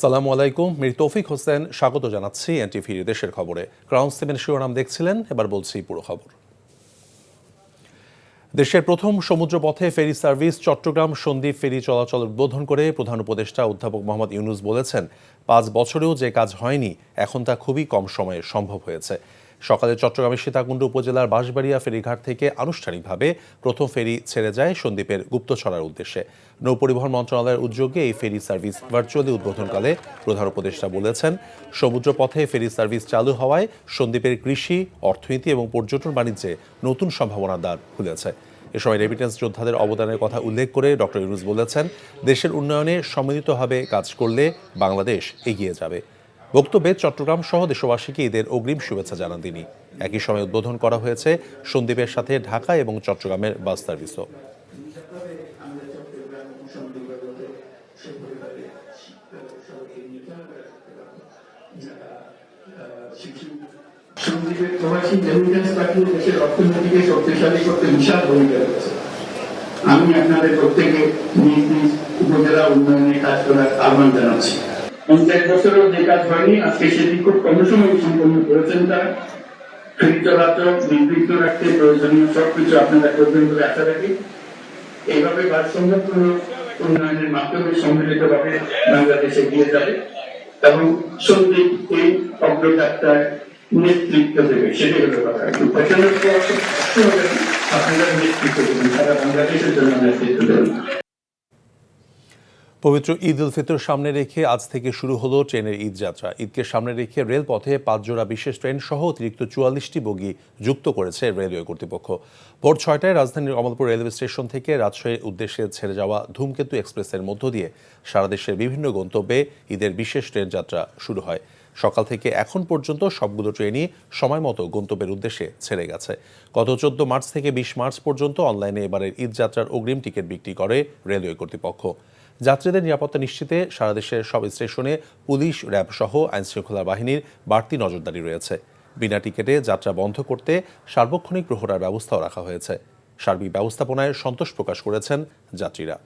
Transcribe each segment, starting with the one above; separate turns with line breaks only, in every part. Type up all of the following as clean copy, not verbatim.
আসসালামু আলাইকুম। মির তৌফিক হোসেন স্বাগত জানাচ্ছি এনটিভি দেশের খবরে। ক্রাউন 7 শিরোনাম দেখছিলেন, এবার বলছি পুরো খবর। দেশের প্রথম সমুদ্রপথে ফেরি সার্ভিস চট্টগ্রাম সন্দ্বীপ ফেরি চলাচল উদ্বোধন করে প্রধান উপদেষ্টা অধ্যাপক মোহাম্মদ ইউনূস বলেছেন, ৫ বছরেও যে কাজ হয়নি এখন তা খুবই কম সময়ে সম্ভব হয়েছে। সকালে চট্টগ্রামের সীতাকুণ্ড উপজেলার বাঁশবাড়িয়া ফেরিঘাট থেকে আনুষ্ঠানিকভাবে প্রথম ফেরি ছেড়ে যায় সন্দ্বীপের গুপ্তছড়ার উদ্দেশ্যে। নৌপরিবহন মন্ত্রণালয়ের উদ্যোগে এই ফেরি সার্ভিস ভার্চুয়ালি উদ্বোধনকালে প্রধান উপদেষ্টা বলেছেন, সমুদ্রপথে ফেরি সার্ভিস চালু হওয়ায় সন্দ্বীপের কৃষি, অর্থনীতি এবং পর্যটন বাণিজ্যে নতুন সম্ভাবনার দ্বার খুলেছে। এ সময় রেমিটেন্স যোদ্ধাদের অবদানের কথা উল্লেখ করে ডক্টর ইউনূস বলেছেন, দেশের উন্নয়নে সম্মিলিতভাবে কাজ করলে বাংলাদেশ এগিয়ে যাবে। বক্তব্যে চট্টগ্রাম সহ দেশবাসীকে ঈদের অগ্রিম শুভেচ্ছা জানান তিনি। একই সময় উদ্বোধন করা হয়েছে সন্দ্বীপের সাথে ঢাকা এবং চট্টগ্রামের বাস সার্ভিসও।
সন্দ্বীপের প্রবাসী রেমিটেন্স পাঠিয়ে দেশের অর্থনীতিকে শক্তিশালী করতে বিশাল ভূমিকা রয়েছে। আমি আপনাদের প্রত্যেকে নিজ নিজ উপজেলা উন্নয়নে কাজ করার আহ্বান জানাচ্ছি। ৫০ বছরেও যে কাজ হয়নি আজকে সেটি খুব কম সময়ে সম্পন্ন করেছেন তারা। ফেরি চলাচল নির্বিঘ্ন রাখতে প্রয়োজনীয় সবকিছু আপনারা করবেন বলে আশা রাখি। এইভাবে ভারসাম্যপূর্ণ উন্নয়নের মাধ্যমে সম্মিলিতভাবে বাংলাদেশ এগিয়ে যাবে এবং সন্দ্বীপ এই অগ্রযাত্রায় নেতৃত্ব দেবে, সেটাই হলো কথা। আপনারা নেতৃত্ব দেবেন, সারা বাংলাদেশের জন্য নেতৃত্ব দেবেন।
পবিত্র ঈদ উল ফিতর সামনে রেখে আজ থেকে শুরু হলো ট্রেনের ঈদ যাত্রা। ঈদকে সামনে রেখে রেলপথে ৫ জোড়া বিশেষ ট্রেন সহ অতিরিক্ত ৪৪টি বগি যুক্ত করেছে রেলওয়ে কর্তৃপক্ষ। ভোর ৬টায় রাজধানীর কমলপুর রেলওয়ে স্টেশন থেকে রাজশাহীর উদ্দেশ্যে ছেড়ে যাওয়া ধূমকেতু এক্সপ্রেসের মধ্য দিয়ে সারা দেশের বিভিন্ন গন্তব্যে ঈদের বিশেষ ট্রেন যাত্রা শুরু হয়। সকাল থেকে এখন পর্যন্ত সবগুলো ট্রেনই সময় মতো গন্তব্যের উদ্দেশ্যে ছেড়ে গেছে। গত ১৪ মার্চ থেকে ২০ মার্চ পর্যন্ত অনলাইনে এবারের ঈদ যাত্রার অগ্রিম টিকিট বিক্রি করে রেলওয়ে কর্তৃপক্ষ। যাত্রীদের নিরাপত্তা নিশ্চিতে সারা দেশের সব স্টেশনে পুলিশ, র্যাব সহ আইনশৃঙ্খলা বাহিনীর বাড়তি নজরদারি রয়েছে। বিনা টিকিটে যাত্রা বন্ধ করতে সার্বক্ষণিক প্রহরার ব্যবস্থাও রাখা হয়েছে। সার্বিক ব্যবস্থাপনায় সন্তোষ প্রকাশ করেছেন যাত্রীরা।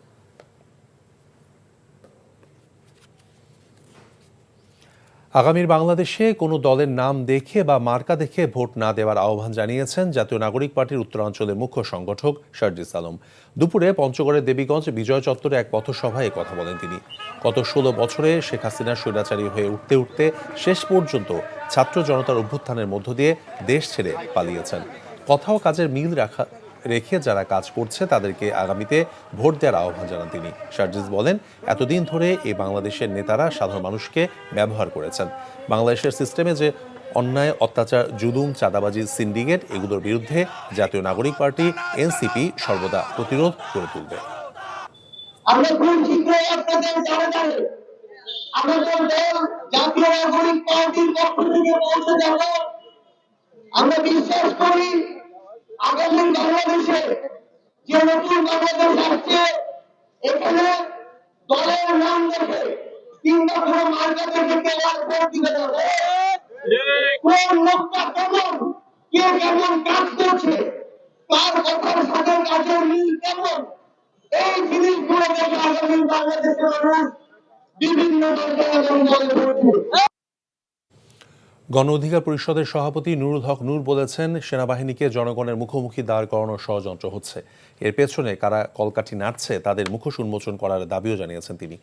আগামীর বাংলাদেশে কোনো দলের নাম দেখে বা মার্কা দেখে ভোট না দেওয়ার আহ্বান জানিয়েছেন জাতীয় নাগরিক পার্টির উত্তরাঞ্চলের মুখ্য সংগঠক শারজিস আলম। দুপুরে পঞ্চগড়ের দেবীগঞ্জ বিজয় চত্বরে এক পথসভায় কথা বলেন তিনি। গত ১৬ বছরে শেখ হাসিনার স্বৈরাচারী হয়ে উঠতে উঠতে শেষ পর্যন্ত ছাত্র জনতার অভ্যুত্থানের মধ্য দিয়ে দেশ ছেড়ে পালিয়েছেন। কথা ও কাজের মিল রেখে যারা কাজ করছে তাদেরকে আগামীতে ভোট দেওয়ার আহ্বান জানান তিনি। শারজিস বলেন, এতদিন ধরে এই বাংলাদেশের নেতারা সাধারণ মানুষকে ব্যবহার করেছেন। বাংলাদেশের সিস্টেমে যে অন্যায়, অত্যাচার, জুলুম, চাঁদাবাজি, সিন্ডিকেট, এগুলোর বিরুদ্ধে জাতীয় নাগরিক পার্টি এনসিপি সর্বদা প্রতিরোধ করে তুলবে।
আমরা বিশ্বাস করি আগামী বাংলাদেশে যে নতুন বাংলাদেশ আসছে, এখানে দলের নাম দেখে কিংবা কোনো মার্কা দেখে কেউ আর ভোট দিতে পারবে। কোন লোকটা কেমন, কে কেমন কাজ করছে, কার কথার সাথে কাজের মিল কেমন, এই জিনিসগুলো দেখে আগামী বাংলাদেশের মানুষ বিভিন্ন দলে ভোট দিবে।
গণ অধিকার পরিষদের সভাপতি নুরুল হক নূর বলেছেন, সেনাবাহিনীকে জনগণের মুখোমুখি দাঁড় করানোর ষড়যন্ত্র হচ্ছে। এর পেছনে কারা কলকাঠি নাড়ছে তাদের মুখোশ উন্মোচন করার দাবিও জানিয়েছেন তিনি।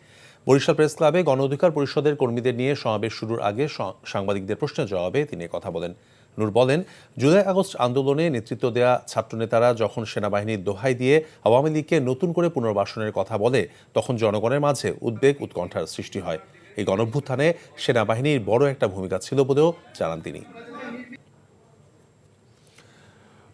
বরিশাল প্রেস ক্লাবে গণ অধিকার পরিষদের কর্মীদের নিয়ে সমাবেশ শুরুর আগে সাংবাদিকদের প্রশ্নের জবাবে তিনি কথা বলেন। নূর বলেন, জুলাই আগস্ট আন্দোলনে নেতৃত্ব দেয়া ছাত্রনেতারা যখন সেনাবাহিনীর দোহাই দিয়ে আওয়ামী লীগকে নতুন করে পুনর্বাসনের কথা বলে, তখন জনগণের মাঝে উদ্বেগ, উৎকণ্ঠার সৃষ্টি হয়। এই গণঅভ্যুত্থানে সেনাবাহিনীর বড় একটা ভূমিকা ছিল বলেও জানান তিনি।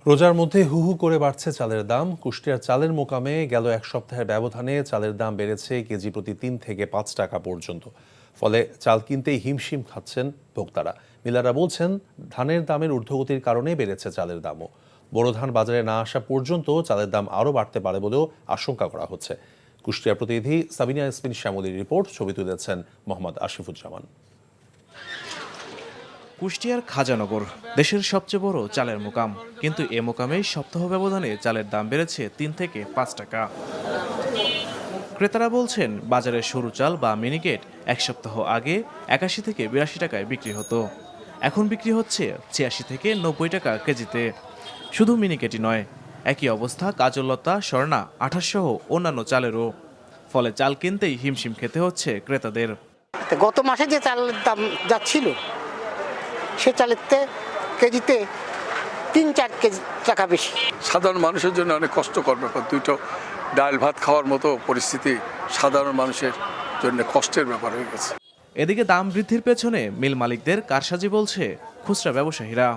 রোজার মধ্যে হু হু করে বাড়ছে চালের দাম। কুষ্টিয়ার চালের মোকামে গেল এক সপ্তাহের ব্যবধানে চালের দাম বেড়েছে কেজি প্রতি ৩ থেকে ৫ টাকা পর্যন্ত। ফলে চাল কিনতেই হিমশিম খাচ্ছেন ভোক্তারা। মিলাররা বলছেন, ধানের দামের ঊর্ধ্বগতির কারণে বেড়েছে চালের দামও। বোরো ধান বাজারে না আসা পর্যন্ত চালের দাম আরও বাড়তে পারে বলেও আশঙ্কা করা হচ্ছে। কুষ্টিয়া প্রতিনিধি সাবিনা ইয়াসমিন শ্যামলীর রিপোর্ট, ছবি তুলেছেন মোহাম্মদ আশিফুজ্জামান।
কুষ্টিয়ার খাজানগর দেশের সবচেয়ে বড় চালের মোকাম, কিন্তু এ মোকামে সপ্তাহ ব্যবধানে চালের দাম বেড়েছে ৩ থেকে ৫ টাকা। ক্রেতারা বলছেন বাজারে সরু চাল বা মিনিকেট এক সপ্তাহ আগে ৮১ থেকে ৮২ টাকায় বিক্রি হতো, এখন বিক্রি হচ্ছে ৮৬ থেকে ৯০ টাকা কেজিতে। শুধু মিনিকেটই নয়, একই অবস্থা কাজললতা, স্বর্ণা, আঠাশ সহ অন্যান্য চালেরও। ফলে চাল কিনতেই হিমশিম খেতে হচ্ছে ক্রেতাদের।
গত মাসে যে চালের দাম যাচ্ছিল সে চালের কেজিতে ৩-৪ কেজি টাকা বেশি।
সাধারণ মানুষের জন্য অনেক কষ্টকর ব্যাপার। দুটো ডাল ভাত খাওয়ার মতো পরিস্থিতি সাধারণ মানুষের জন্য কষ্টের ব্যাপার হয়ে গেছে।
এদিকে দাম বৃদ্ধির পেছনে মিল মালিকদের কারসাজি বলছে খুচরা ব্যবসায়ীরা।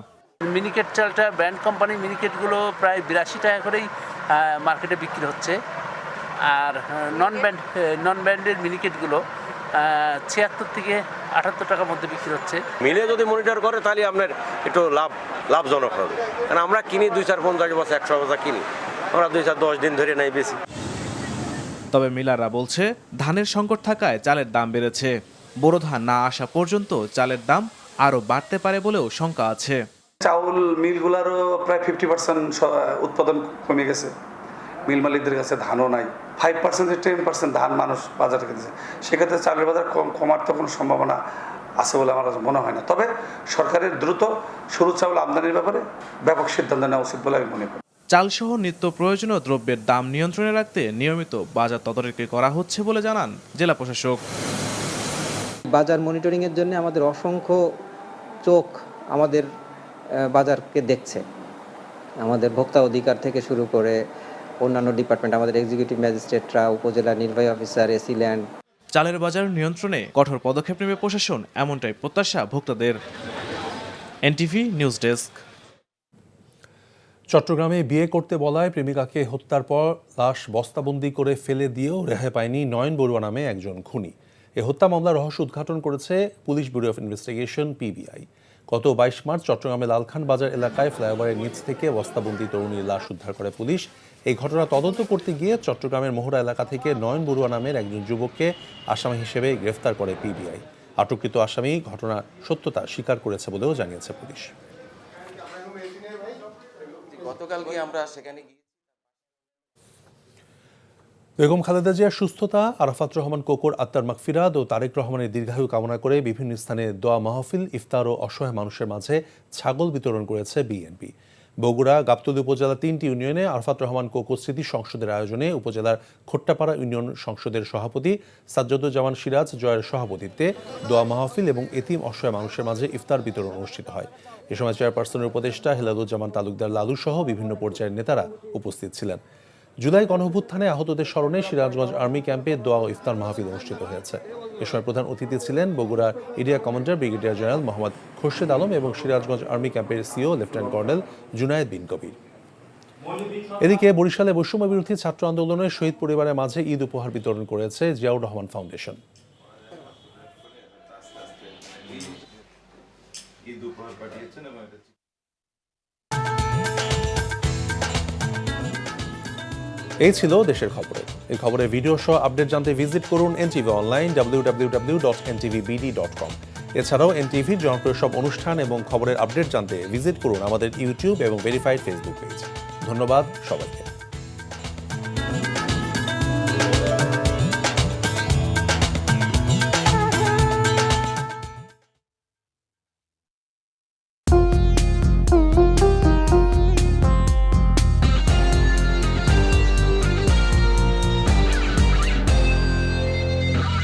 মিনিকেট চালটা ব্র্যান্ড কোম্পানি মিনিকেটগুলো প্রায় ৮২ টাকা করেই মার্কেটে বিক্রি হচ্ছে, আর নন ব্র্যান্ডের মিনিকেটগুলো ৭৬ থেকে ৭৮ টাকার মধ্যে বিক্রি হচ্ছে।
মিলে যদি মনিটর করে তাহলে আপনার একটু লাভজনক হবে, কারণ আমরা কিনি ২-৪-৫০ বছর ১০০ বছর কিনি, আমরা ২-৪-১০ দিন ধরে নাই বেশি।
তবে মিলাররা বলছে ধানের সংকট থাকায় চালের দাম বেড়েছে। বোরো ধান না আসা পর্যন্ত চালের দাম আরও বাড়তে পারে বলেও শঙ্কা আছে।
চাউল মিলগুলোরও প্রায় 50% উৎপাদন কমে গেছে। মিল মালিকদের কাছে ধানও নাই। 5% থেকে 10% ধান মানুষ বাজারে কিনছে। সেক্ষেত্রে চালের বাজার কমার তো কোনো সম্ভাবনা আছে বলে আমার মনে হয় না। তবে সরকারের দ্রুত সরু চাউল আমদানির ব্যাপারে ব্যাপক সিদ্ধান্ত নেওয়া উচিত বলে আমি মনে করি।
চালসহ নিত্য প্রয়োজনীয় দ্রব্যের দাম নিয়ন্ত্রণে রাখতে নিয়মিত বাজার তদারকি করা হচ্ছে বলে জানান জেলা প্রশাসক।
বাজার মনিটরিংয়ের জন্য আমাদের অসংখ্য চোখ আমাদের বাজারকে দেখছে। আমাদের ভোক্তা অধিকার থেকে শুরু করে অন্যান্য ডিপার্টমেন্ট, আমাদের এক্সিকিউটিভ ম্যাজিস্ট্রেটরা, উপজেলা নির্বাহী অফিসার, এসি ল্যান্ড।
চালের বাজার নিয়ন্ত্রণে কঠোর পদক্ষেপ নেবে প্রশাসন, এমনটাই প্রত্যাশা ভোক্তাদের। NTV news desk.
চট্টগ্রামে বিয়ে করতে বলায় প্রেমিকাকে হত্যার পর লাশ বস্তাবন্দি করে ফেলে দিয়েও রেহাই পায়নি নয়ন বড়ুয়া নামে একজন খুনি। এ হত্যা মামলার রহস্য উদ্ঘাটন করেছে police bureau of investigation PBI. গত ২২ মার্চ চট্টগ্রামে লালখান বাজার এলাকায় ফ্লাইওভারের নিচ থেকে বস্তাবন্দি তরুণীর লাশ উদ্ধার করে পুলিশ। এই ঘটনা তদন্ত করতে গিয়ে চট্টগ্রামের মোহরা এলাকা থেকে নয়ন বড়ুয়া নামের একজন যুবককে আসামি হিসেবে গ্রেফতার করে পিবিআই। আটককৃত আসামি ঘটনার সত্যতা স্বীকার করেছে বলেও জানিয়েছে পুলিশ। বেগম খালেদা জিয়ার সুস্থতা, আরাফাত রহমান কোকোর আত্মার মাগফিরাত ও তারেক রহমানের দীর্ঘায়ু কামনা করে বিভিন্ন স্থানে দোয়া মাহফিল, ইফতার ও অসহায় মানুষের মাঝে ছাগল বিতরণ করেছে বিএনপি। বগুড়া গাবতলী উপজেলা ৩টি ইউনিয়নে আরাফাত রহমান কোকো স্মৃতি সংসদের আয়োজনে উপজেলার খোট্টাপাড়া ইউনিয়ন সংসদের সভাপতি সাজ্জাদুজ্জামান সিরাজ জয়ের সভাপতিত্বে দোয়া মাহফিল এবং এতিম অসহায় মানুষের মাঝে ইফতার বিতরণ অনুষ্ঠিত হয়। এ সময় চেয়ারপারসনের উপদেষ্টা হেলালুজ্জামান তালুকদার লালু সহ বিভিন্ন পর্যায়ের নেতারা উপস্থিত ছিলেন। জুলাই গণঅভ্যুত্থানে আহতদের স্মরণে সিরাজগঞ্জ আর্মি ক্যাম্পে দোয়া ও ইফতার মাহফিল অনুষ্ঠিত হয়েছে। এ সময় প্রধান অতিথি ছিলেন বগুড়ার area commander brigadier general Mohammad Khorshed Alam এবং সিরাজগঞ্জ আর্মি ক্যাম্পের সিও লেফটেন্যান্ট কর্নেল জুনায়েদ বিন কবির। এদিকে বরিশালে বৈষম্য বিরোধী ছাত্র আন্দোলনের শহীদ পরিবারের মাঝে ঈদ উপহার বিতরণ করেছে জিয়াউর রহমান ফাউন্ডেশন। এই ছিল দেশের খবরে। এই খবরের ভিডিও সহ আপডেট জানতে ভিজিট করুন এনটিভি অনলাইন www.ntv.bd.com। এছাড়াও এনটিভির জনপ্রিয় সব অনুষ্ঠান এবং খবরের আপডেট জানতে ভিজিট করুন আমাদের ইউটিউব এবং ভেরিফাইড ফেসবুক পেজ। ধন্যবাদ সবাইকে।